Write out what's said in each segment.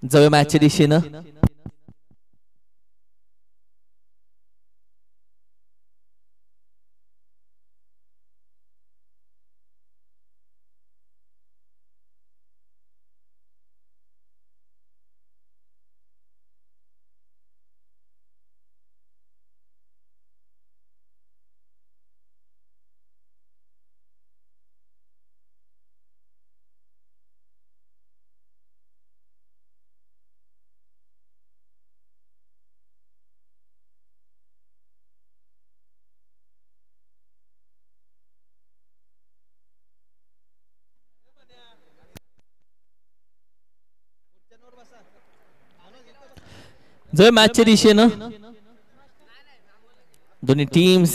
जाऊया मॅचच्या दिशेनं. जाऊया मॅचच्या दिशेनं. दोन्ही टीम्स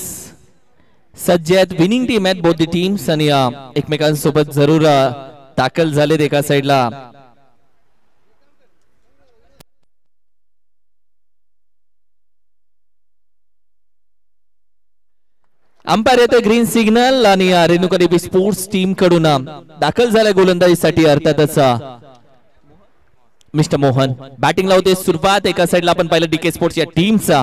सज्ज आहेत. विनिंग टीम आहेत बोथ दी टीम्स आणि एकमेकांसोबत जरूर दाखल झालेत एका साइडला. अंपायर येते ग्रीन सिग्नल आणि रेणुका देवी स्पोर्ट्स टीम कडून दाखल झाल्या गोलंदाजीसाठी अर्थातच मिस्टर मोहन. बॅटिंग लावते सुरुवात. एका साइडला आपण पाहिलं डीके स्पोर्ट्स या टीमचा.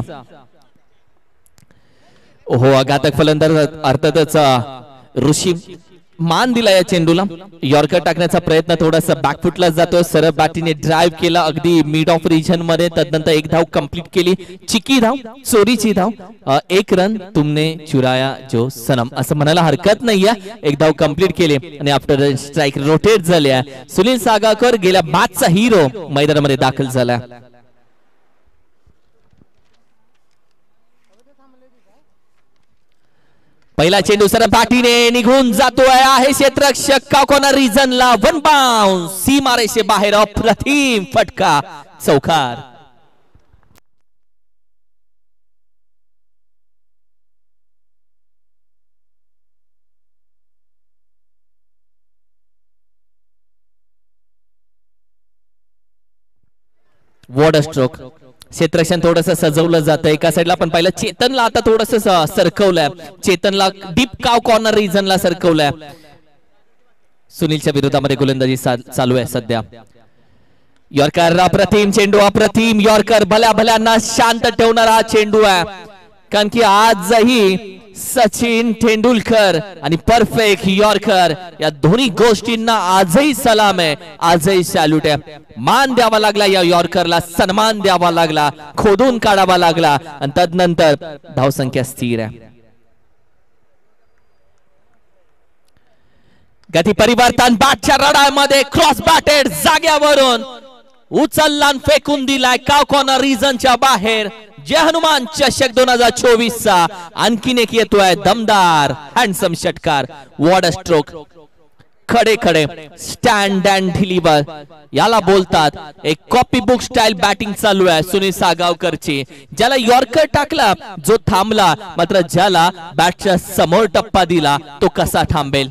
ओहो आघातक फलंदाज अर्थातच ऋषी मान दिला या चेंडूला. यॉर्कर टाकण्याचा प्रयत्न थोडासा बॅकफुटला जातो. सरळ बॅटीने ड्राइव्ह केला अगदी मिड ऑफ रिजन मध्ये. तदनंतर एक धाव कंप्लीट केली. चिकी धाव, चोरीची धाव. एक रन तुमने चुराया जो सनम असं म्हणायला हरकत नाहीये. एक धाव कंप्लीट केली आणि आफ्टर स्ट्राइक रोटेट झाल्या. सुनील सागाकर गेल्या मॅचचा हिरो मैदानामध्ये दाखल झाला. पहिला चेंडू सर बॅटीने निघून जातोय. आहे क्षेत्ररक्षक का कोणा रिजनला. वन बाउंस सीमारेषे बाहेर. अप्रतिम फटका चौकार. What a stroke. क्षेत्ररक्षण थोडस सजवलं जातं. एका साइडला आपण पाहिलं चेतनला आता थोडस सरकवलंय. चेतनला डीप काव कॉर्नर रिजनला सरकवलंय. सुनीलच्या विरोधामध्ये गोलंदाजी चालू आहे सध्या. यॉर्कर अप्रतिम चेंडू. अप्रतिम यॉर्कर. भल्या भल्यांना शांत ठेवणारा चेंडू आहे. कारण की आजही सचिन तेंडुलकर आणि परफेक्ट यॉर्कर या दोन्ही गोष्टींना आजही सलाम आहे. आजही सॅल्यूट आहे. मान द्यावा लागला या यॉर्करला. सन्मान द्यावा लागला. खोदून काढावा लागला आणि तदनंतर धावसंख्या स्थिर आहे. गती परिवर्तन. बॅटच्या रडामध्ये क्रॉस बॅटेड जाग्यावरून उचलला फेकून दिलाय काव कॉर्नर रिजनच्या बाहेर. जय हनुमान चषक 2024 चा आणखीन एक येतोय दमदार हँडसम षटकार. What a stroke. खडे खडे स्टँड अँड डिलिव्हर याला बोलतात. एक कॉपी बुक स्टाईल बॅटिंग चालू आहे सुनील सागावकरची. ज्याला यॉर्कर टाकला जो थांबला. मात्र ज्याला बॅटच्या समोर टप्पा दिला तो कसा थांबेल.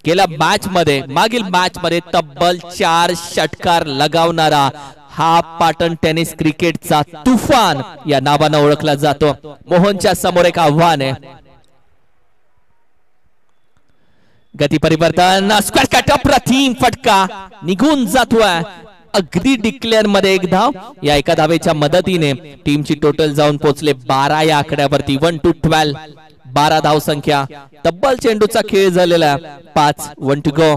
गेल्या मॅच मध्ये मागील मॅच मध्ये तब्बल 4 षटकार लगावणारा हा पाटण टेनिस क्रिकेटचा तुफान या नावाने ओळखला जातो. मोहनच्या समोर एक आव्हान आहे. गती परिवर्तन. Square cut. अप्रतिम फटका निघून जातोय. अगदी डिक्लेअर मध्ये एक धाव. या एका धावेच्या मदतीने टीमची टोटल जाऊन पोहोचले 12 या आकड्यावरती. 1 to 12 12 धाव संख्या. तब्बल चेंडूचा खेळ झालेला 5. 1 to go.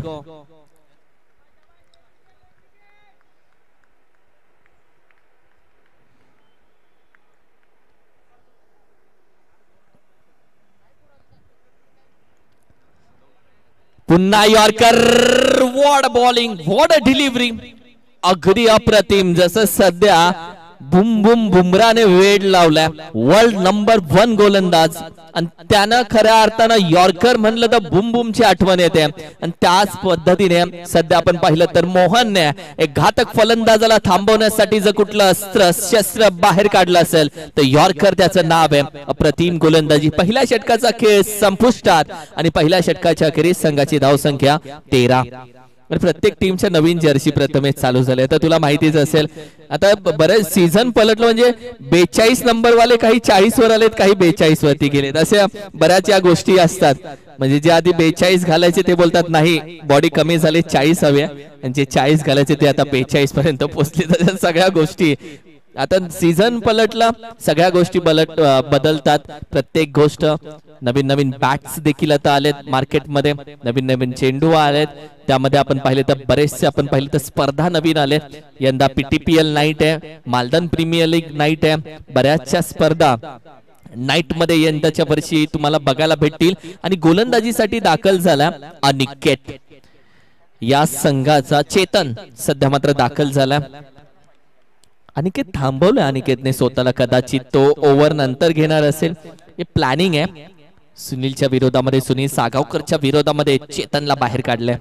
पुन्हा yorker. What bowling. What a delivery. अगदी अप्रतिम. जसं सध्या बुम बुम बुमराने वेड लावलाय. वर्ल्ड नंबर 1 गोलंदाज आणि त्यानं खऱ्या अर्थानं यॉर्कर म्हणलं तर बुम बुमची आठवण येते. आणि त्याच पद्धतीने सध्या आपण पाहिलं तर मोहनने एक घातक फलंदाजाला थांबवण्यासाठी जर कुठलं अस्त्र शस्त्र बाहेर काढलं असेल तर यॉर्कर त्याचं नाव आहे. अप्रतिम गोलंदाजी. पहिल्या षटकाचा खेळ संपुष्टात आणि पहिल्या षटकाच्या अखेरीस संघाची धावसंख्या 13. प्रत्येक टीमच्या नवीन जर्सी प्रथमेच चालू झाले. तर तुला माहितीच असेल आता बरेच सीझन पलटलं म्हणजे 42 नंबर वाले काही 40 वर आलेत, काही 42 वरती गेलेत. अशा बऱ्याच या गोष्टी असतात. म्हणजे जे आधी 42 घालायचे ते बोलतात नाही बॉडी कमी झाली 40 हवे, आणि जे 40 घालायचे ते आता 42 पर्यंत पोहोचले. तर सगळ्या गोष्टी आता सीझन पलटला, सगळ्या गोष्टी बदलतात. प्रत्येक गोष्ट नवीन नवीन बॅट्स देखील आता आलेत मार्केटमध्ये, नवीन नवीन चेंडू आलेत. त्यामध्ये आपण पाहिले तर बरेचसे आपण पाहिले तर स्पर्धा नवीन आले. यंदा PTPL नाईट आहे, मालदन प्रीमियर लीग नाईट आहे, बऱ्याचशा स्पर्धा नाईट मध्ये यंदाच्या वर्षी तुम्हाला बघायला भेटतील. आणि गोलंदाजीसाठी दाखल झाला अनिकेत या संघाचा चेतन सध्या मात्र दाखल झाला. अनिकेत थांबवलं, अनिकेतने स्वतःला, कदाचित तो ओव्हर नंतर घेणार असेल, हे प्लॅनिंग आहे. सुनीलच्या विरोधामध्ये, सुनील सागावकरच्या विरोधामध्ये चेतनला बाहेर काढलंय.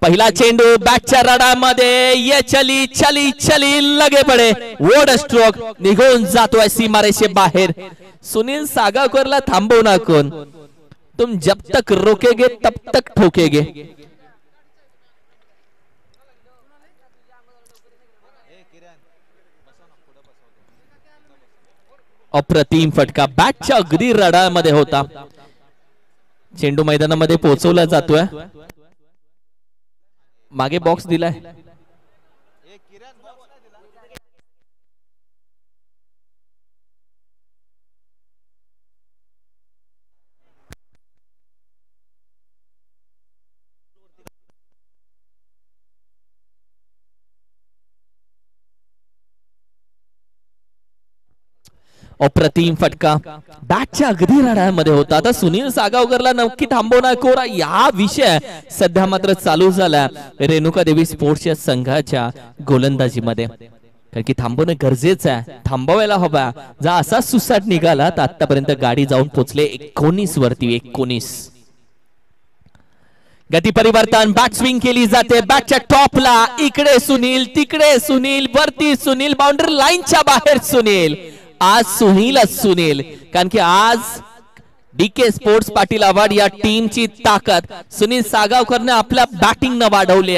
पहिला चेंडू बॅटच्या रडामध्ये, ये चली चली चली लगे पडे, वोड स्ट्रोक निघून जातोय सीमारेषे बाहेर. सुनील सागावकरला थांबवू ना कोण, तुम जब तक रोकेगे तब तक ठोकेगे. अप्रतिम फटका बॅटच्या अगदी रडामध्ये होता. चेंडू मैदानामध्ये पोहोचवला जातोय, मागे बॉक्स दिलाय. अप्रतिम फटका बॅटच्या अगदी रडामध्ये होता. आता सुनील सागावकरला नक्की थांबवणार कोरा, या विषय सध्या मात्र चालू झाला रेणुका देवी स्पोर्ट्सच्या संघाच्या गोलंदाजीमध्ये. कारण की थांबवणं गरजेचं आहे, थांबवायला हवा. जर असा सुसाट निघाला तर आतापर्यंत गाडी जाऊन पोहोचले 19 वरती. 19 गती परिवर्तन, बॅट स्विंग केली जाते बॅटच्या टॉपला. इकडे सुनील, तिकडे सुनील, वरती सुनील, बाउंड्री लाईनच्या बाहेर सुनील. आज सुनीलच सुनील, कारण की आज DK स्पोर्ट्स पाटील आव्हाड या टीमची ताकद सुनील सागावकरने आपल्या बॅटिंग न वाढवली.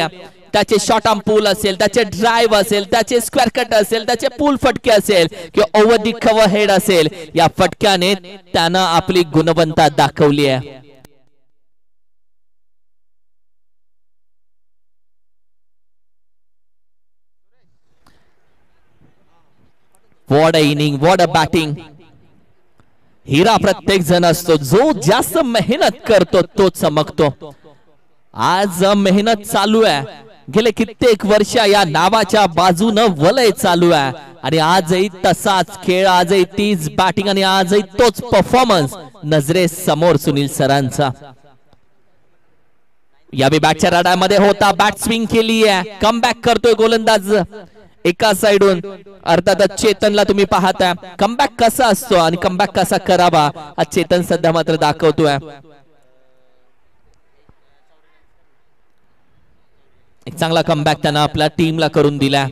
त्याचे शॉर्ट आर्म पूल असेल, त्याचे ड्राइव्ह असेल, त्याचे स्क्वेअर कट असेल, त्याचे पूल फटके असेल किंवा ओव्हर दी कव्हर हेड असेल, या फटक्याने त्यानं आपली गुणवत्ता दाखवली आहे. What a inning, what a batting. हिरा प्रत्येक जण असतो, जो जास्त मेहनत करतो तो चमकतो. आज मेहनत चालू आहे, गेले कित्येक वर्ष या नावाच्या बाजूनं वलय चालू आहे. आणि आजही तसाच खेळ, आजही तीच बॅटिंग आणि आजही तोच परफॉर्मन्स नजरे समोर सुनील सरांचा. यावेळी बॅटच्या रडामध्ये होता, बॅट स्विंग केली आहे, कमबॅक करतोय गोलंदाज एका साइडून. अर्थातच चेतनला तुम्ही पाहता कमबॅक कसा असतो आणि कमबॅक कसा करावा, आज चेतन सध्या मात्र दाखवतोय. एक चांगला कमबॅक त्यानं आपल्या टीमला करून दिला.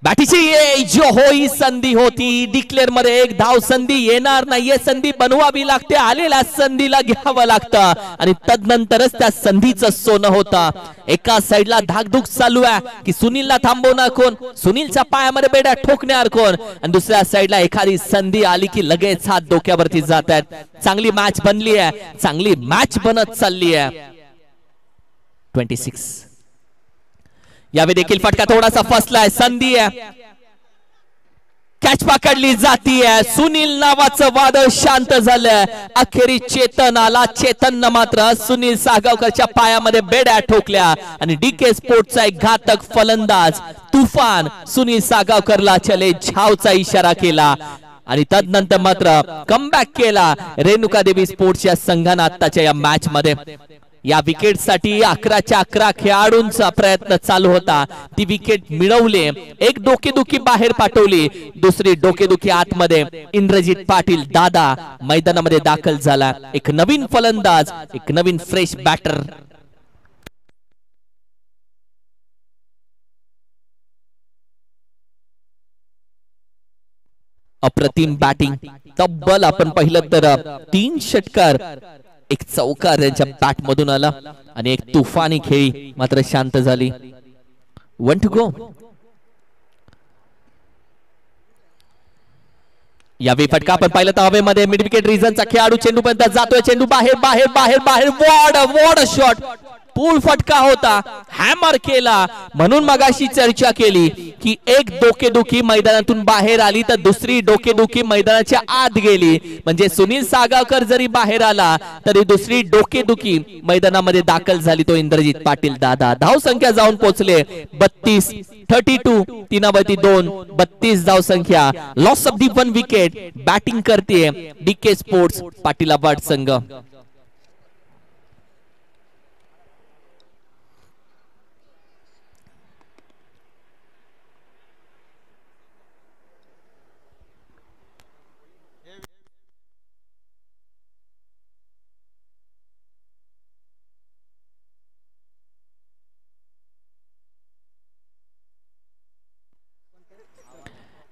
बॅटीची जो होई संधी होती, डिक्लेअर मध्ये एक धाव संधी येणार नाहीये, संधी बनवावी लागते, आलेल्या संधीला घ्यावं लागतं आणि तदनंतरच त्या संधीचं सोनं होतं. एका साइडला धाकधूक चालू आहे की सुनीलला थांबवणार कोण, सुनीलच्या पायामध्ये बेड्या ठोकणार कोण, आणि दुसऱ्या साइडला एखादी संधी आली की लगेच हात डोक्यावरती जात आहेत. चांगली मॅच बनली आहे, चांगली मॅच बनत चालली आहे. 26 यावेळी देखील फटका थोडासा फसलाय, संधी आहे, कॅच पकडली जातीये. सुनील नावाचं वादळ शांत झालं, अखेरी चेतन आला. चेतन मात्र सुनील सागावकरच्या पायामध्ये बेड्या ठोकल्या आणि DK स्पोर्ट्सचा एक घातक फलंदाज तुफान सुनील सागावकरला चले झावचा इशारा केला आणि तदनंतर मात्र कमबॅक केला रेणुका देवी स्पोर्ट्सच्या संघानं आताच्या या मॅच मध्ये. या विकेट साठी 11च्या 11 खेळाडूंचा प्रयत्न चालू होता, ती विकेट मिळवली. एक डोकेदुखी बाहेर पाठवली, दुसरी डोकेदुखी आतमध्ये. इंद्रजित पाटील दादा मैदानामध्ये दाखल झाला. एक नवीन फलंदाज, एक नवीन फ्रेश बॅटर. अप्रतिम बॅटिंग, तब्बल आपण पाहिलं तर 3 षटकार एक चौकार त्यांच्या बॅट मधून आला आणि एक तुफानी खेळी मात्र शांत झाली. 1 to go. यावेळी फटका आपण पाहिलं तर हवेमध्ये मिड विकेट रिझनचा खेळाडू चेंडू पर्यंत जातोय. चेंडू बाहेर बाहेर बाहेर बाहेर वॉड शॉट पूल फटका होता, हॅमर केला. म्हणून मगाशी चर्चा केली की एक डोकेदुखी मैदानातून बाहेर आली तर दुसरी डोकेदुखी मैदानाच्या आत गेली. म्हणजे सुनील सागावकर जरी बाहेर आला तरी दुसरी डोकेदुखी मैदानामध्ये दाखल झाली. तो इंद्रजित पाटील दादा. धावसंख्या जाऊन पोहोचले 32, 32 3वरती 2, 32 धावसंख्या. Loss of the 1 wicket. Batting करते डीके स्पोर्ट्स पाटीलाबाद संघ.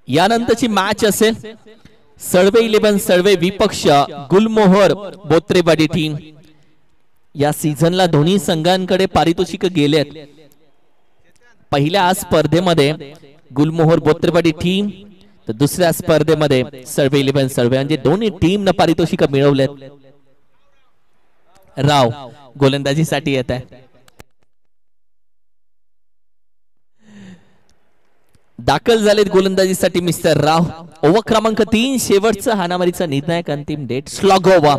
यानंतरची मॅच असेल सळवे 11 सळवे विपक्ष गुलमोहर बोत्रेवाडी टीम. या सीझनला दोन्ही संघांकडे पारितोषिक गेलेत. पहिल्या स्पर्धेमध्ये गुलमोहर बोत्रेवाडी टीम तर दुसऱ्या स्पर्धेमध्ये सळवे 11 सळवे, म्हणजे दोन्ही टीमनं पारितोषिक मिळवलेत. राव गोलंदाजीसाठी येत आहे. दाखल झालेत गोलंदाजीसाठी मिस्टर राव. ओव्हर क्रमांक 3 शेवटचा हाणामारीचा निर्णायक अंतिम डेट. स्लॉगोवा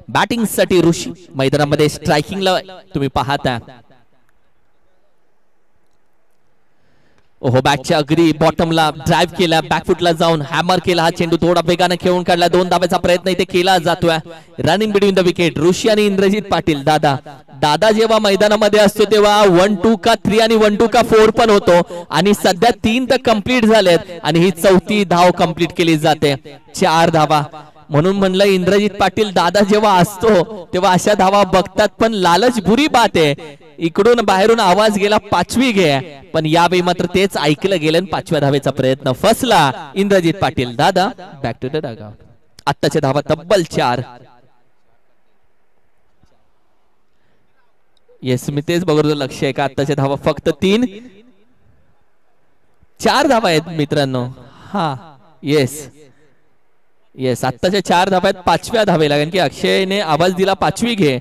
बॅटिंग साठी ऋषी मैदानामध्ये. स्ट्रायकिंगला तुम्ही पाहता ओहो बॅटच्या अगदी बॉटमला ड्राइव्ह केला, बॅकफुटला जाऊन हॅमर केला. हा चेंडू थोडा वेगाने खेळून काढला. 2 धाब्याचा प्रयत्न इथे केला जातोय. रनिंग बिटवीन द विकेट ऋषी आणि इंद्रजित पाटील दादा. दादा जेव्हा मैदानामध्ये असतो तेव्हा 1-2 का 3 आणि 1-2 का 4 पण होतो. आणि सध्या 3 तर कंप्लीट झालेत आणि ही 4थी धाव कंप्लीट केली जाते. 4 धावा. म्हणून म्हणलं इंद्रजित पाटील दादा जेव्हा असतो तेव्हा अशा धावा बघतात, पण लालच बुरी बात आहे. इकडून बाहेरून आवाज गेला 5वी घे, पण यावेळी मात्र तेच ऐकलं गेलं. 5व्या धावेचा प्रयत्न फसला. इंद्रजित पाटील दादा बॅक टू द डगआउट. आत्ताच्या धावा तब्बल 4. येस मी तेच बघतो, लक्ष आहे का आत्ताच्या धावा फक्त 3. 4 धावा आहेत मित्रांनो. हा येस येस आत्ताच्या 4 धावा आहेत 5व्या धावेला, कारण की अक्षयने आवाज दिला 5वी घे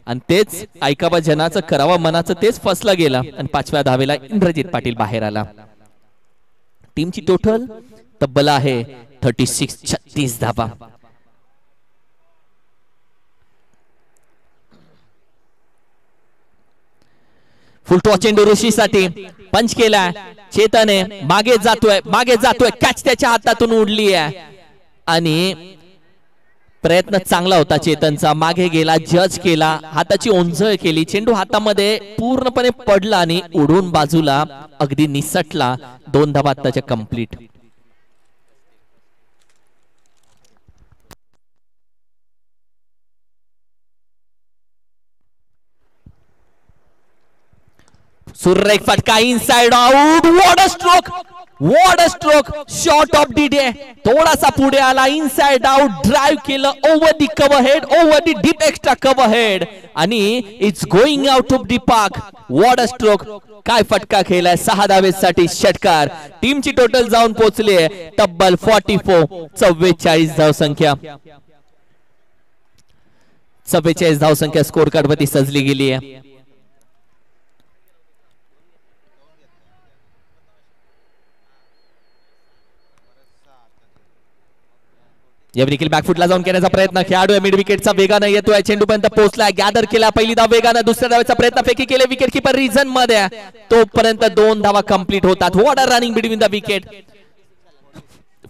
आणि तेच ऐकावा जनाचं करावा मनाचं तेच फसला गेला आणि 5व्या धावेला इंद्रजित पाटील बाहेर आला. टीमची टोटल तब्बल आहे 36, 36 धावा. फुलटॉस चेंडू ऋषीसाठी पंच केला. चेतने मागे जातोय कॅच त्याच्या हातातून उडली आहे आणि प्रयत्न चांगला होता चेतनचा. मागे गेला, जज केला, हाताची ओंजळ केली. चेंडू हातामध्ये पूर्णपणे पडला आणि उडून बाजूला अगदी निसटला. 2 धावा आत्ताच्या कंप्लीट. सुरेख फटका inside out. What a stroke shot of the day. थोडासा पुढे आला, इनसाइड आउट ड्राइव्ह केलं over the cover head, over the deep extra cover head आणि it's going out of the park. What a stroke. काय फटका खेळलाय. 6 धावेसाठी षटकार. टीमची total जाऊन पोहोचली आहे तब्बल 44, 44 धावसंख्या. 44 धावसंख्या स्कोर कार्ड वरती सजली गेली आहे. या देखील बॅकफुटला जाऊन करण्याचा प्रयत्न. खेळाडू मिड विकेटचा वेगाने येतोय. चेंडू पर्यंत पोहोचलाय. गॅदर केला. पहिली धाव वेगाने. दुसऱ्या धावेचा प्रयत्न फेकी केले. विकेट किपर रिझन मध्ये. तोपर्यंत 2 धावा कंप्लीट होतात. What are running between the wicket.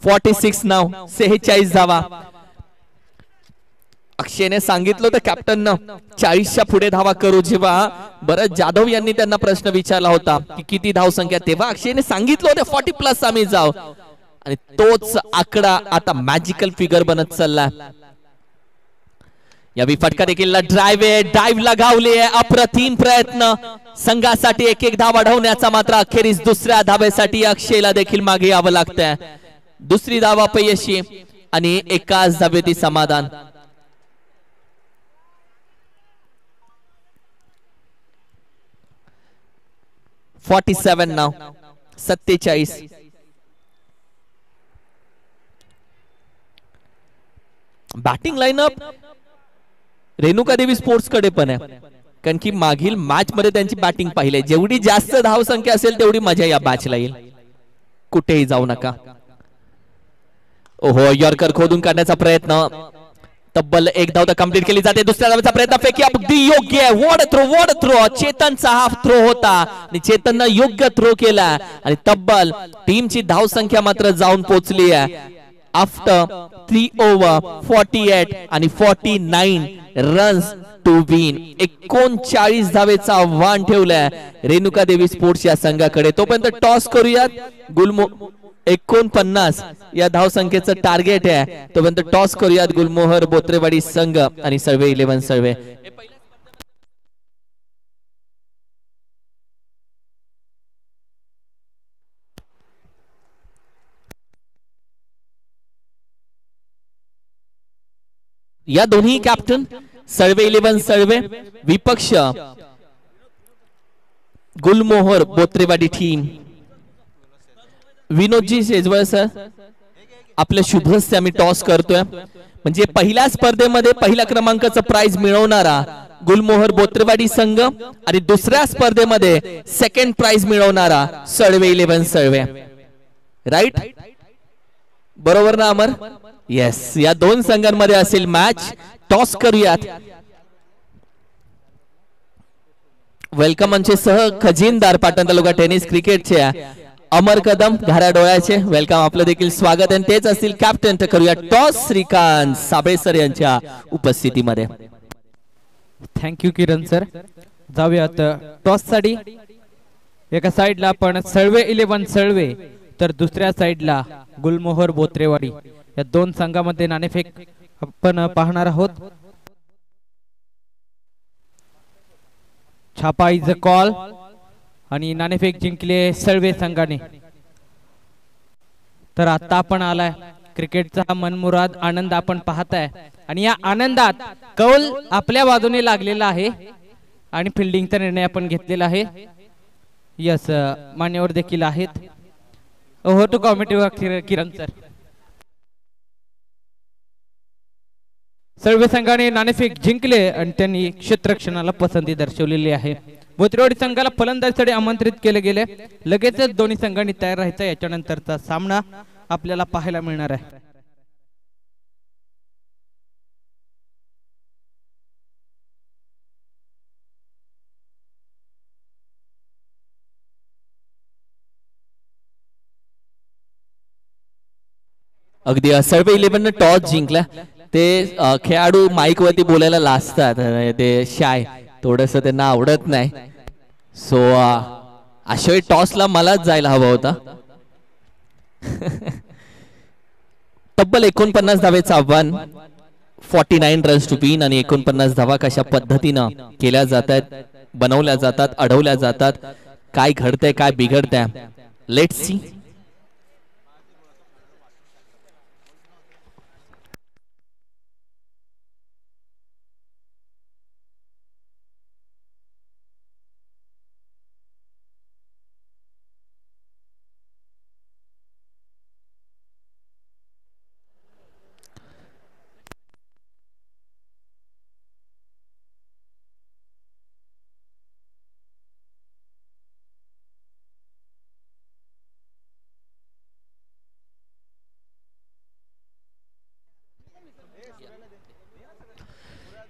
46 नाव 46 धावा. अक्षयने सांगितलं होतं कॅप्टननं 40च्या पुढे धावा करू. जेव्हा भरत जाधव यांनी त्यांना प्रश्न विचारला होता की किती धावसंख्या, तेव्हा अक्षयने सांगितलं होतं 40+ आम्ही जाऊ आणि तोच आकडा आता मॅजिकल फिगर बनत चालला. यावेळी फटका देखील ड्राइव्ह लगावली आहे. अप्रतिम प्रयत्न संघासाठी 1-1 धाव वाढवण्याचा. मात्र अखेरीस दुसऱ्या धावेसाठी अक्षयला देखील मागे यावं लागतंय. दुसरी धाव अपयशी आणि एकाच धावेती समाधान. 47 नाव 47. Batting line-up Renuka Devi sports कडे पण आहे, कारण की मागील मॅच मध्ये त्यांची बॅटिंग पाहिली, जेवढी जास्त धाव संख्या असेल तेवढी मजा या मॅचला येईल. कुठेही जाऊ नका. ओहो, यॉर्कर खोदून काढण्याचा प्रयत्न, तब्बल एक धाव कंप्लीट केली जाते. दुसऱ्या धावेचा प्रयत्न, फेकी अगदी योग्य आहे. वॉड थ्रो चेतनचा हाफ थ्रो होता आणि चेतननं योग्य थ्रो केला आणि तब्बल टीमची धाव संख्या मात्र जाऊन पोहोचली आहे. आफ्टर 3 ओव्हर 48 आणि 49 रन्स टू विन. 39 धावेचा आव्हान ठेवलाय रेणुका देवी स्पोर्ट्स या संघाकडे. तोपर्यंत टॉस करूयात. 49 या धाव संख्येचं टार्गेट आहे. तोपर्यंत टॉस करूयात गुलमोहर बोत्रेवाडी संघ आणि सर्वे 11 सर्वे. या दोन्ही कॅप्टन सर्वे 11 सर्वे, विपक्ष गुलमोहर बोत्रेवाडी टीम. विनोदजी शेजवळ सर, आपल्या शुभस्य आम्ही टॉस करतोय. म्हणजे पहिल्या स्पर्धेमध्ये पहिल्या क्रमांकाचं प्राइज मिळवणारा गुलमोहर बोत्रेवाडी संघ आणि दुसऱ्या स्पर्धेमध्ये सेकंड प्राइज मिळवणारा सर्वे 11 सर्वे. राईट, बरोबर ना अमर? येस, या दोन संघांमध्ये असेल मॅच. टॉस करूयात. वेलकम आमचे सह खजिनदार पाटण तालुका टेनिस क्रिकेटचे अमर कदम घारा डोळ्याचे, वेलकम, आपलं देखील स्वागत आहे. तेच असतील कॅप्टन. तर करूया टॉस श्रीकांत साबळेसर यांच्या उपस्थितीमध्ये. थँक्यू किरण सर. जाऊयात टॉस साठी. एका साइडला आपण सर्वे 11 सर्वे तर दुसऱ्या साइडला गुलमोहर बोत्रेवाडी या दोन संघामध्ये नाणेफेक आपण पाहणार आहोत. छापा इज अ कॉल आणि नाणेफेक जिंकले सर्वे संघाने. तर आता आपण आलाय क्रिकेटचा मनमुराद आनंद आपण पाहताय आणि या आनंदात कौल आपल्या बाजूने लागलेला आहे आणि फिल्डिंगचा निर्णय आपण घेतलेला आहे. यस, मान्यवर देखील आहेत. Over to commentary Kiran sir. सर्व संघाने नाणेफेक जिंकले आणि त्यांनी क्षेत्ररक्षणाला पसंती दर्शवलेली आहे. बोत्रेवाडी संघाला फलंदाजीसाठी आमंत्रित केले गेले. लगेचच दोन्ही संघांनी तयार राहायचा. याच्यानंतरचा सामना आपल्याला पाहायला मिळणार आहे. अगदी सर्वे 11 टॉस जिंकला. ते खेळाडू माईक वरती बोलायला लाजतात, ते शाय थोडस त्यांना आवडत नाही. सो अशा टॉसला मलाच जायला हवा होता. तब्बल 49 धावेचं आव्हान, 49 रन्स टू विन. आणि 49 धावा कशा पद्धतीनं केल्या जातात, बनवल्या जातात, अडवल्या जातात, काय घडतंय काय बिघडतंय, लेट्स सी.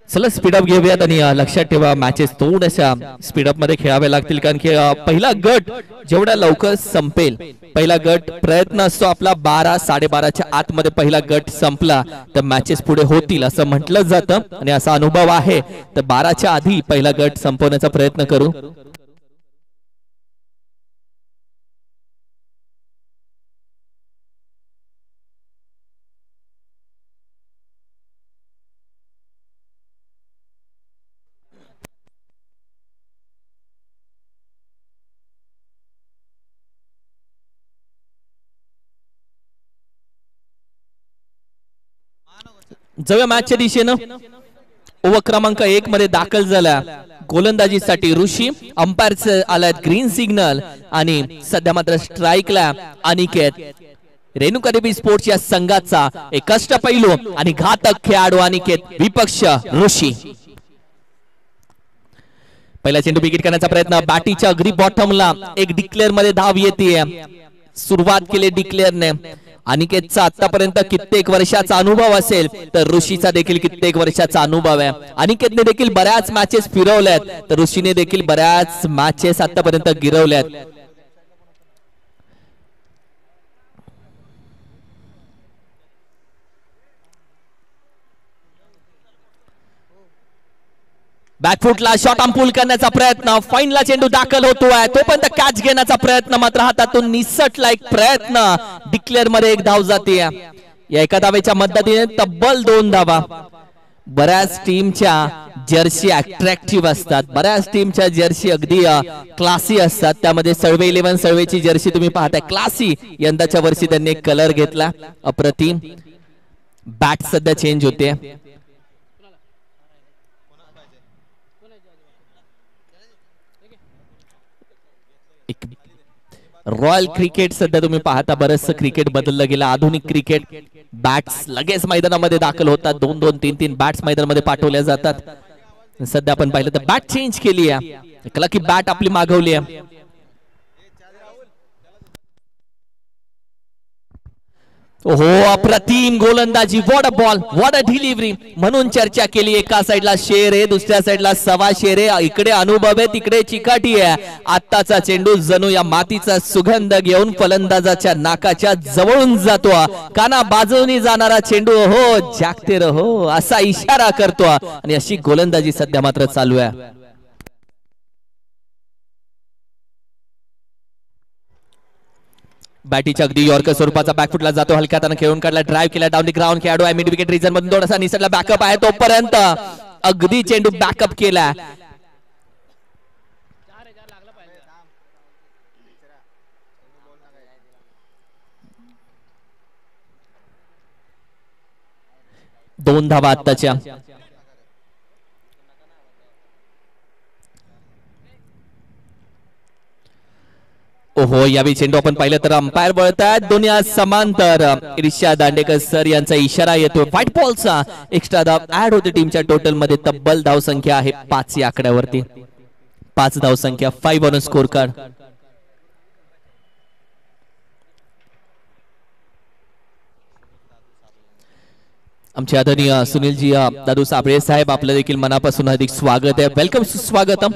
चला स्पीडअप घेऊयात आणि लक्षात ठेवा मॅचेस थोड्याशा स्पीडअप मध्ये खेळावे लागतील, कारण की पहिला गट जेवढा लवकर संपेल, पहिला गट प्रयत्न असतो आपला 12 12:30च्या आतमध्ये पहिला गट संपला तर मॅचेस पुढे होतील असं म्हटलं जातं आणि असा अनुभव आहे. तर 12च्या आधी पहिला गट संपवण्याचा प्रयत्न करू. जाऊया मॅचच्या दिशेनं. ओव्हर क्रमांक 1 मध्ये दाखल झाला गोलंदाजीसाठी ऋषी, अंपायर आलात ग्रीन सिग्नल आणि सध्या मात्र स्ट्राईकला अनिकेत. रेणुका देवी स्पोर्ट्स या संघाचा एक कष्टपैलू आणि घातक खेळाडू अनिकेत, विपक्ष ऋषी. पहिला चेंडू विकेट करण्याचा प्रयत्न, बॅटीच्या अगदी बॉटमला एक डिक्लेअर मध्ये धाव येते. सुरुवात केली डिक्लेअरने. अनिकेतचा आतापर्यंत कित्येक वर्षाचा अनुभव असेल तर ऋषीचा देखील कित्येक वर्षाचा अनुभव आहे. अनिकेतने देखील बऱ्याच मॅचेस फिरवल्यात तर ऋषीने देखील बऱ्याच मॅचेस आतापर्यंत गिरवल्यात. बॅकफुटला शॉट पुल करण्याचा प्रयत्न, फाईनला चेंडू दाखल होतोय तोपर्यंत कॅच घेण्याचा प्रयत्न, मात्र हातातून निसटला एक प्रयत्न. डिक्लेअर मध्ये एक धाव जाते. या एका धावेच्या मदतीने तब्बल 2 धावा. बऱ्याच टीमच्या जर्सी अट्रॅक्टिव्ह असतात, बऱ्याच टीमच्या जर्सी अगदी क्लासी असतात. त्यामध्ये सळवे 11 सळवेची जर्सी तुम्ही पाहताय क्लासी. यंदाच्या वर्षी त्यांनी एक कलर घेतला अप्रतिम. बॅट सध्या चेंज होते. रॉयल क्रिकेट सध्या तुम्ही पाहता, बरंच क्रिकेट बदललं गेलं. आधुनिक क्रिकेट, बॅट्स लगेच मैदानामध्ये दाखल होतात. 2-2 3-3 बॅट्स मैदानामध्ये पाठवल्या जातात. सध्या आपण पाहिलं तर बॅट चेंज केली आहे. लकी बॅट आपली मागवली आहे. हो, अप्रतिम गोलंदाजी, what a ball, what a delivery म्हणून चर्चा केली. एका साइडला शेर आहे, दुसऱ्या साइडला सवा शेर आहे. इकडे अनुभव आहे, तिकडे चिकाटी आहे. आत्ताचा चेंडू जणू या मातीचा सुगंध घेऊन फलंदाजाच्या नाकाच्या जवळून जातो. काना बाजूनी जाणारा चेंडू हो जागते रहो असा इशारा करतो आणि अशी गोलंदाजी सध्या मात्र चालू आहे. बॅटीच्या अगदी यॉर्कर स्वरूपाचा बॅकफुटला जातो. हलक्या हाताने खेळून काढला, ड्राइव्ह केला डाऊन द ग्राउंड. खेळाडू आहे मिड विकेट रिजन मधून थोडासा निसटला. बॅकअप आहे तोपर्यंत अगदी चेंडू बॅकअप केला. दोन धावा आत्ताच्या. ओहो, यावेळी चेंडू आपण पाहिलं तर अंपायर वळतात दोन्ही समांतर. इर्षाद दांडेकर सर यांचा इशारा येतो. व्हाईट बॉलचा एक्स्ट्रा धाव ऍड होते टीमच्या टोटल मध्ये. तब्बल धाव संख्या आहे 5 या आकड्यावरती. 5 धाव संख्या, 5 ऑन स्कोर कार्ड. आमचे आदरणीय सुनीलजी दादू साबळे साहेब, आपलं देखील मनापासून अधिक स्वागत आहे. वेलकम, सुस्वागतम.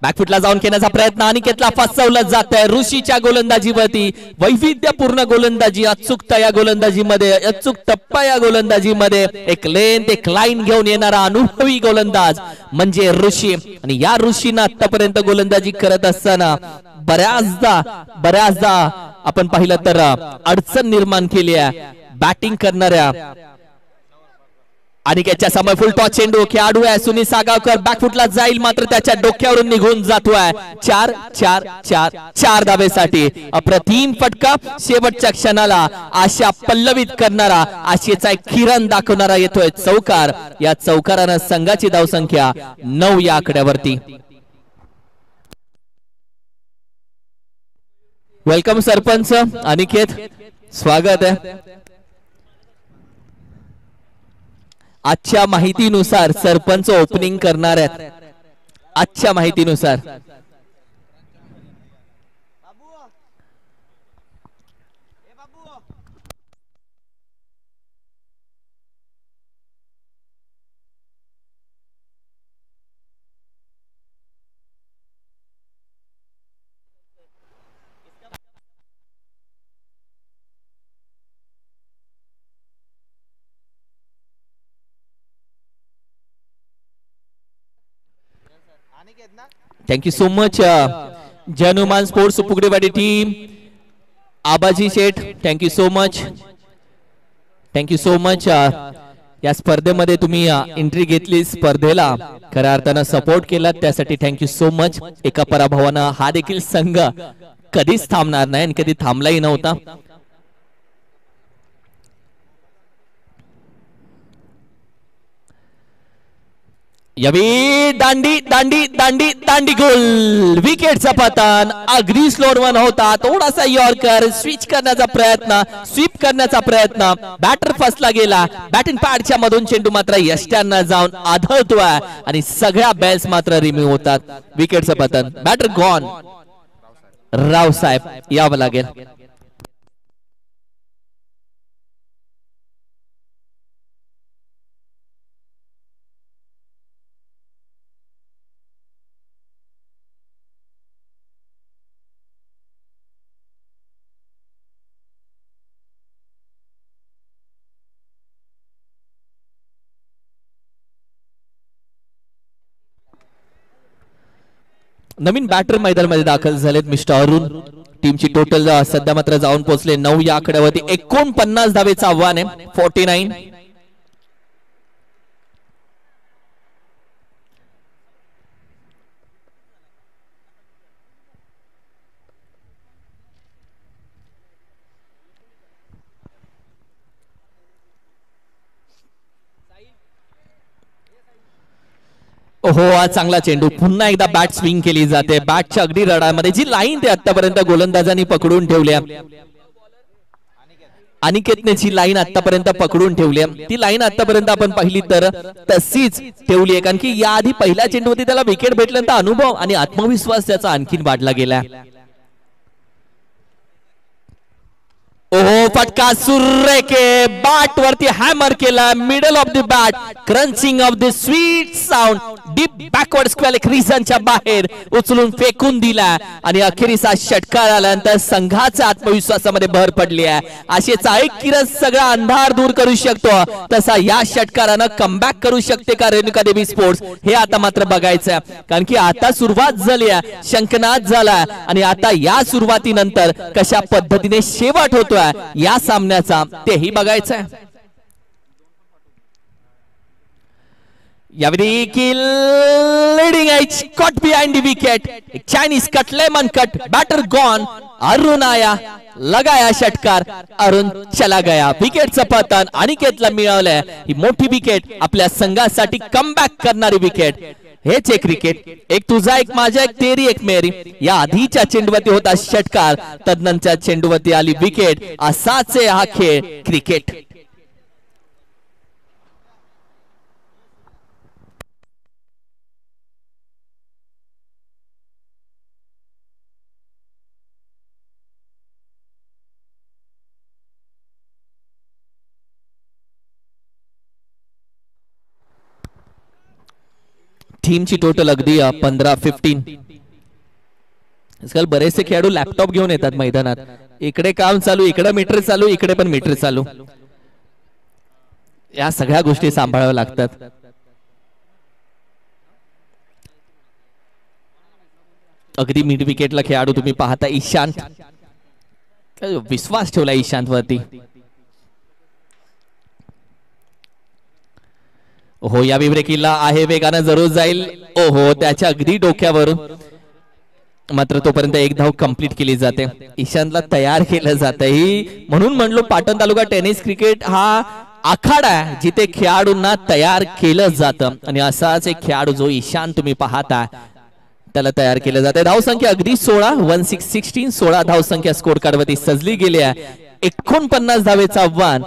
बॅकफुटला जाऊन घेण्याचा प्रयत्न, अनिकेतला फसवलं जात आहे. ऋषीच्या गोलंदाजीवरती वैविध्यपूर्ण गोलंदाजी, अचूकता या गोलंदाजीमध्ये, अचूक टप्पा या गोलंदाजीमध्ये. एक लेंथ, एक लाईन घेऊन येणारा अनुभवी गोलंदाज म्हणजे ऋषी. आणि या ऋषीनं आतापर्यंत गोलंदाजी करत असताना बऱ्याचदा आपण पाहिलं तर अडचण निर्माण केली आहे बॅटिंग करणाऱ्या. अनिकेतच्या समोर फुल टॉस चेंडू, खेळाडू आहे सुनील सागावकर. बॅकफुटला जाईल मात्र त्याच्या डोक्यावरून निघून जातोय. 4 धावेसाठी अप्रतिम फटका. शेवटच्या क्षणाला आशा पल्लवित करणारा, आशेचा एक किरण दाखवणारा येतोय चौकार. या चौकारानं संघाची धावसंख्या 9 या आकड्यावरती. वेलकम सरपंच अनिकेत, स्वागत आहे. आजच्या माहितीनुसार सरपंच ओपनिंग करणार आहेत. आजच्या माहितीनुसार थैंक यू सो मच जनुमान sports Pugdewadi team. Abaji Sheth, thank you so much, thank you so much. या स्पर्धेमध्ये तुम्ही एंट्री घेतली, स्पर्धेला खऱ्या अर्थानं सपोर्ट केला, त्यासाठी थँक्यू सो मच. एका पराभवानं हा देखील संघ कधीच थांबणार नाही आणि कधी थांबलाही नव्हता. यावी दांडी दांडी दांडी दांडी गोल. विकेटचा पतन. अगदी स्लोअर वन होता. थोडासा यॉर्कर स्विच करण्याचा प्रयत्न, स्वीप करण्याचा प्रयत्न. बॅटर फसला गेला. बॅटिंग पॅडच्या मधून चेंडू मात्र यष्ट्यांना जाऊन आदळतोय आणि सगळ्या बेल्स मात्र रिमूव्ह होतात. विकेटचं पतन. Batter gone. रावसाहेब यावं लागेल. नवीन बॅटर मैदानामध्ये दाखल झालेत मिस्टर अरुण. टीमची टोटल सध्या मात्र जाऊन पोहोचले 9 या आकड्यावरती. 49 धावेचं आव्हान आहे. 49. हो आज चांगला चेंडू. पुन्हा एकदा बॅट स्विंग केली जाते. बॅटच्या अगदी रडामध्ये जी लाईन ते आतापर्यंत गोलंदाजांनी पकडून ठेवल्या, अनिकेतने जी लाईन आतापर्यंत पकडून ठेवली, ती लाईन आतापर्यंत आपण पाहिली तर तशीच ठेवली आहे. कारण की याआधी पहिल्या चेंडूवरती त्याला विकेट भेटल्यानंतर अनुभव आणि आत्मविश्वास त्याचा आणखीन वाढला गेला. ओहो फटका सुरेखे. बॅट वरती हॅमर केला. Middle of the bat. Crunching off the sweet sound. Deep backward square रिजनच्या बाहेर उचलून फेकून दिला आणि अखेरीचा षटकार आल्यानंतर संघाच्या आत्मविश्वासामध्ये भर पडली आहे. असेचा एक किरण सगळा अंधार दूर करू शकतो, तसा या षटकारानं कमबॅक करू शकते का रेणुका देवी स्पोर्ट्स, हे आता मात्र बघायचं आहे. कारण की आता सुरुवात झाली आहे, शंखनाद झाला आणि आता या सुरुवातीनंतर कशा पद्धतीने शेवट होतोय या सामन्याचा तेही बघायचं आहे. यावेळी leading edge cut behind the wicket. एक Chinese cut, lemon cut. Batter gone. Arun आया, लगाया षटकार. अरुण चला गया. विकेटचं पतन अनिकेतला मिळवलंय. ही मोठी विकेट, आपल्या संघासाठी कमबॅक करणारी विकेट. हेच एक क्रिकेट. एक तुझा एक माझा एक तेरी एक मेरी. या आधीच्या चेंडूवरती होता षटकार, तदनंतर चेंडूवरती आली विकेट. असाच हा खेळ क्रिकेट. टीमची टोटल अगदी 15-15. आजकाल बरेचसे खेळाडू लॅपटॉप घेऊन येतात मैदानात. इकडे काम चालू, इकडे मीटर चालू, इकडे पण मीटर चालू. या सगळ्या गोष्टी सांभाळाव्या लागतात. अगदी मिड विकेटला खेळाडू तुम्ही पाहता ईशांत. विश्वास ठेवला ईशांत वरती. ओहो या विब्रेकीला आहे, वेगानं जरूर जाईल. ओहो त्याच्या अगदी डोक्यावरून, मात्र तोपर्यंत एक धाव कंप्लीट केली जाते. ईशांतला तयार केलं जात. ही म्हणून म्हणलो पाटण तालुका टेनिस क्रिकेट हा आखाडा आहे जिथे खेळाडूंना तयार केलं जातं आणि असाच एक खेळाडू जो ईशांत तुम्ही पाहता त्याला तयार केलं जाते. धावसंख्या अगदी 16 16 धावसंख्या स्कोर कार्ड वरती सजली गेली आहे. 49 धावेचं आव्हान.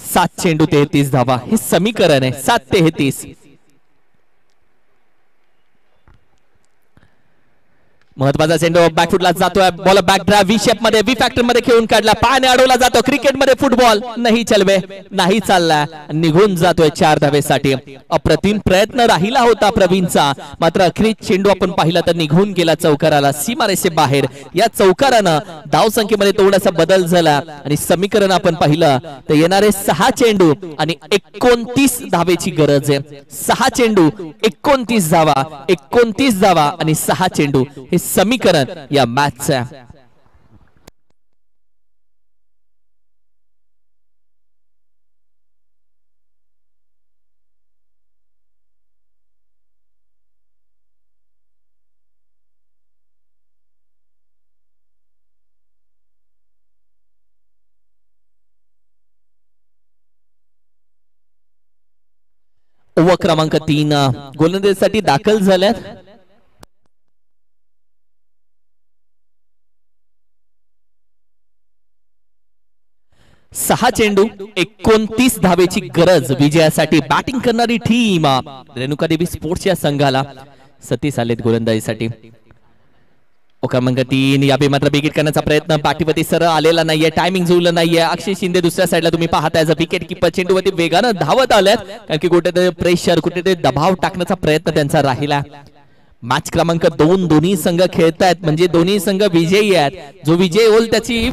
7 चेंडू 33 धावा हे समीकरण आहे. 7-33. महत्वाचा चेंडू बॅकफुटला जातोय. Ball back drive V shape मध्ये, व्ही फॅक्टर मध्ये खेळून काढला. पायाने अडवला जातो. क्रिकेटमध्ये फुटबॉल नाही चलवे, नाही चालला, निघून जातोय 4 धावेसाठी. अप्रतिम प्रयत्न राहिला होता प्रवीणचा, मात्र अखेरी चेंडू आपण पाहिला तर निघून गेला चौकाराला, सीमारेषे बाहेर. या चौकारानं धावसंख्येमध्ये थोडासा बदल झाला आणि समीकरण आपण पाहिलं तर येणारे 6 चेंडू आणि 29 धावेची गरज आहे. 6 चेंडू 29 धावा, 29 धावा आणि 6 चेंडू हे समीकरण या मॅचचं. ओव्हर क्रमांक 3 गोलंदाजीसाठी दाखल झाल्यात. सहा चेंडू 29 धावेची गरज विजयासाठी. बॅटिंग करणारी टीम रेणुका देवी स्पोर्ट्स या संघाला. सतीश आलेत गोलंदाजीसाठी. क्रमांक 3 यावेळी मात्र विकेट करण्याचा प्रयत्न. पाठीवती सरळ आलेला नाहीये. टायमिंग जुळलं नाहीये. अक्षय शिंदे दुसऱ्या साईडला तुम्ही पाहताय. विकेट किपर चेंडूवरती वेगानं धावत आल्यात कारण की कुठेतरी प्रेशर कुठेतरी दबाव टाकण्याचा प्रयत्न त्यांचा राहिला. मॅच क्रमांक 2 दोन्ही संघ खेळतायत म्हणजे दोन्ही संघ विजयी आहेत. जो विजय होईल त्याची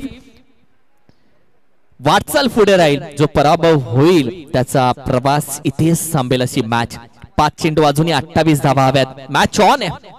वाटचाल पुढे राहील. जो पराभव होईल त्याचा प्रवास इथेच थांबेल अशी मॅच. 5 चेंडू अजूनही 28 धावा हव्यात. मॅच ऑन आहे.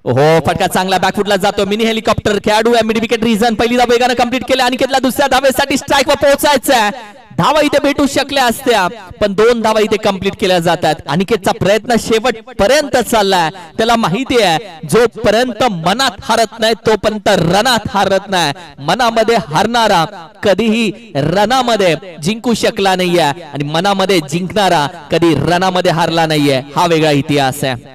हो फटका चांगला बॅकफुटला जातो. मिनी हेलिकॉप्टर खेळाडू आहे. मिड विकेट रिझन पहिली धाव वेगाने कंप्लीट केली. अनिकेतला दुसऱ्या धावेसाठी स्ट्राईक वर पोहोचायचं. धावा इथे भेटू शकल्या असत्या पण 2 धावा इथे कंप्लीट केल्या जातात. अनिकेतचा प्रयत्न शेवटपर्यंत चाललाय. त्याला माहिती आहे जोपर्यंत मनात हारत नाही तोपर्यंत रनात हारत नाही. मनामध्ये हारणारा कधीही रनामध्ये जिंकू शकला नाहीये आणि मनामध्ये जिंकणारा कधी रनामध्ये हारला नाहीये. हा वेगळा इतिहास आहे.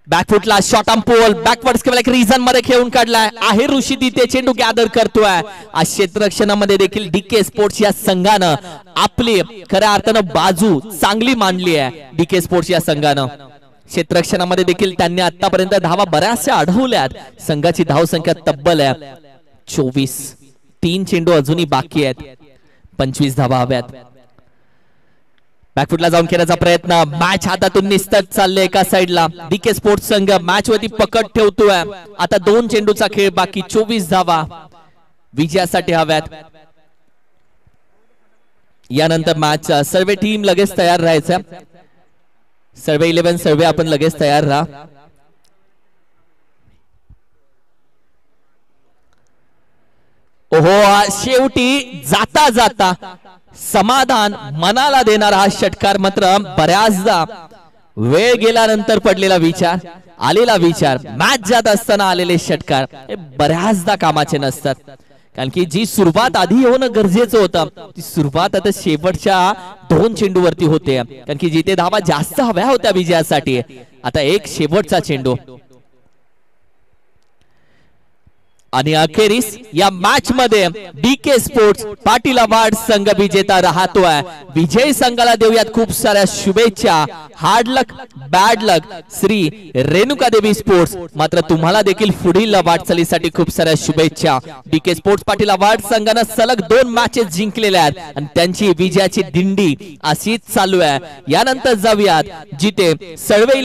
बॅकफुटला शॉर्ट आर्म पोल बॅकवर्ड्स केवळ एक रिझन मध्ये खेळून काढलाय. आहे ऋषी तिथे चेंडू गॅदर करतोय. आज क्षेत्ररक्षणामध्ये देखील डीके स्पोर्ट्स या संघानं आपली खऱ्या अर्थानं बाजू चांगली मांडली आहे. डीके स्पोर्ट्स या संघानं क्षेत्ररक्षणामध्ये देखील त्यांनी आतापर्यंत धावा बऱ्याचशा अडवल्यात. संघाची धावसंख्या तब्बल आहे 24. 3 चेंडू अजूनही बाकी आहेत. 25 धावा हव्यात. बॅकफुटला जाऊन खेळण्याचा प्रयत्न. मॅच हातातून निसटत चालले एका साईडला. डीके स्पोर्ट्स संघ मॅच वरती पकड ठेवतोय. आता 2 चेंडूचा खेळ बाकी. 24 धावा विजयासाठी हव्यात. यानंतर मॅच सर्वे टीम लगेच तयार राहायचं. सर्वे 11 सर्वे आपण लगेच तयार राहा. ओहो शेवटी जाता जाता समाधान मनाला देणारा हा षटकार. मात्र बऱ्याचदा वेळ गेल्यानंतर पडलेला विचार आलेला विचार मॅच जात असताना आलेले षटकार हे बऱ्याचदा कामाचे नसतात. कारण की जी सुरुवात आधी होणं गरजेचं होतं ती सुरुवात आता शेवटच्या 2 चेंडूवरती होते. कारण की जिथे धावा जास्त हव्या होत्या विजयासाठी आता एक शेवटचा चेंडू. आणि अखेरीस या मॅच मध्ये डीके स्पोर्ट्स पाटील अवॉर्ड संघ विजेता राहतोय. विजयी संघाला देऊयात खूप साऱ्या शुभेच्छा. Hard luck bad luck Shri Renuka Devi sports. मात्र तुम्हाला देखील पुढील वाटचालीसाठी खूप साऱ्या शुभेच्छा. डीके स्पोर्ट्स पाटील अवॉर्ड संघानं सलग 2 मॅचेस जिंकलेल्या आहेत आणि त्यांची विजयाची दिंडी अशीच चालू आहे. यानंतर जाऊयात जिथे सर्वे